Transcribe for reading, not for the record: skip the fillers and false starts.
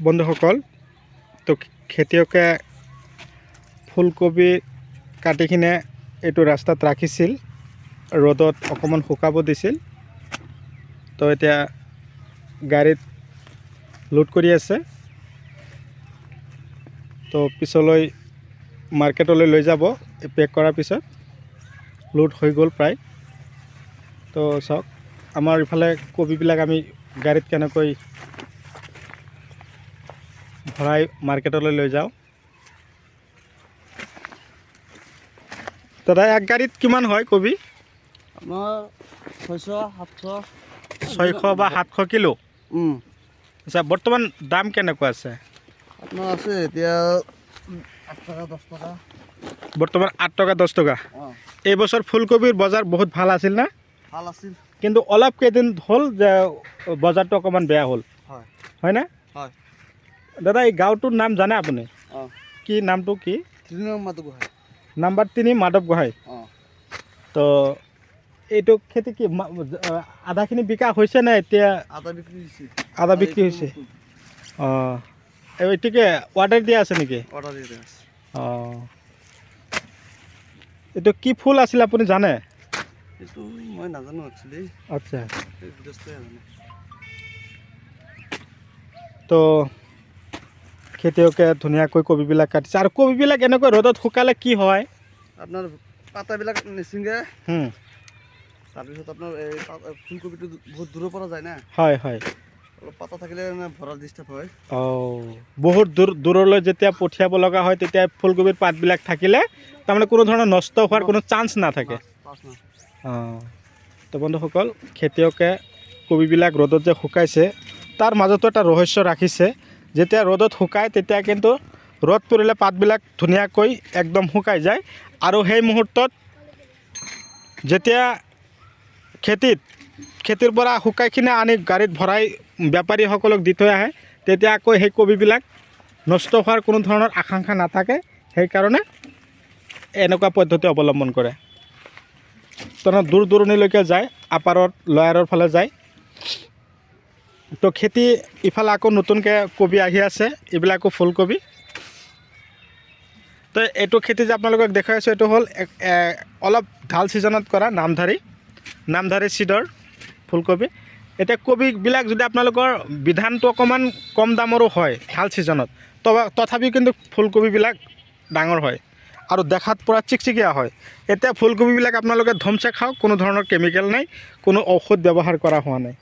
বন্ধুসকল, তো খেতিয়কে ফুলকবি কাটি কিনে এইটো ৰাস্তাত ৰাখিছিল, ৰ'দত অকণমান শুকাব দিছিল। তো এতিয়া গাড়ীত লোড কৰি আছে। তো পিছলৈ মাৰ্কেটলৈ লৈ যাব। পেক কৰাৰ পিছত লোড হৈ গ'ল প্ৰায়। তো চাওক, আমাৰ ইফালে কবিবিলাক আমি গাড়ীত কেনেকৈ ভৰাই মাৰ্কেটলৈ লৈ যাওঁ। দাদা, এক গাড়ীত কিমান হয় কবি? আমাৰ 600 বা 700 কিলো। আচ্ছা, বৰ্তমান দাম কেনেকুৱা আছে? আপোনাৰ আছে এতিয়া 8 টকা 10 টকা। বৰ্তমান 8 টকা 10 টকা। এই বছৰ ফুলকবিৰ বজাৰ বহুত ভাল আছিল না? ভাল আছিল, কিন্তু অলপ কেইদিন হ'ল যে বজাৰটো অকণমান বেয়া হ'ল, হয় না? হয়। দাদা, এই গাঁওটোৰ নাম জানে আপুনি? কি নামটো কি? নাম্বাৰ 3 মাধৱ গোহাঁই। তো এইটো খেতি কি আধাখিনি বিকা হৈছে নে এতিয়া? আধা বিক্ৰী হৈছে। অঁ, এইটোকে অৰ্ডাৰ দিয়া আছে নেকি? অঁ, এইটো কি ফুল আছিল আপুনি জানে? এইটো মই নাজানো একচুৱেলি। আচ্ছা, তো খেতিয়কে ধুনীয়াকৈ কবিবিলাক কাটিছে। আৰু কবিবিলাক এনেকৈ ৰ'দত শুকালে কি হয়? আপোনাৰ পাতাবিলাক নিছিঙে। তাৰপিছত আপোনাৰ এই ফুলকবিটো বহুত দূৰৰ পৰা যায় না। হয়। অলপ পাতা থাকিলে ভঁৰাল ডিষ্টাৰ্ব হয়। বহুত দূৰলৈ যেতিয়া পঠিয়াব লগা হয়, তেতিয়া ফুলকবিৰ পাতবিলাক থাকিলে তাৰমানে কোনো ধৰণৰ নষ্ট হোৱাৰ কোনো চান্স নাথাকে। তো বন্ধুসকল, খেতিয়কে কবিবিলাক ৰ'দত যে শুকাইছে, তাৰ মাজতো এটা ৰহস্য ৰাখিছে। যেতিয়া ৰ'দত শুকায় তেতিয়া কিন্তু ৰ'দ পৰিলে পাতবিলাক ধুনীয়াকৈ একদম শুকাই যায়। আৰু সেই মুহূৰ্তত যেতিয়া খেতিৰ পৰা শুকাই কিনে আনি গাড়ীত ভৰাই বেপাৰীসকলক দি থৈ আহে, তেতিয়া আকৌ সেই কবিবিলাক নষ্ট হোৱাৰ কোনো ধৰণৰ আশংকা নাথাকে। সেইকাৰণে এনেকুৱা পদ্ধতি অৱলম্বন কৰে। তাৰমানে দূৰ দূৰণিলৈকে যায়, আপাৰত লয়াৰৰ ফালে যায়। তো খেতি ইফালে আকৌ নতুনকৈ কবি আহি আছে, এইবিলাকো ফুলকবি। তো এইটো খেতি যে আপোনালোকক দেখাই আছোঁ, এইটো হ'ল অলপ ঢাল ছিজনত কৰা নামধাৰী চিডৰ ফুলকবি। এতিয়া কবিবিলাক যদি আপোনালোকৰ বিধানটো অকণমান কম দামৰো হয় ঢাল ছিজনত, তথাপিও কিন্তু ফুলকবিবিলাক ডাঙৰ হয় আৰু দেখাত পূৰা চিকচিকীয়া হয়। এতিয়া ফুলকবিবিলাক আপোনালোকে ধমচে খাওক, কোনো ধৰণৰ কেমিকেল নাই, কোনো ঔষধ ব্যৱহাৰ কৰা হোৱা নাই।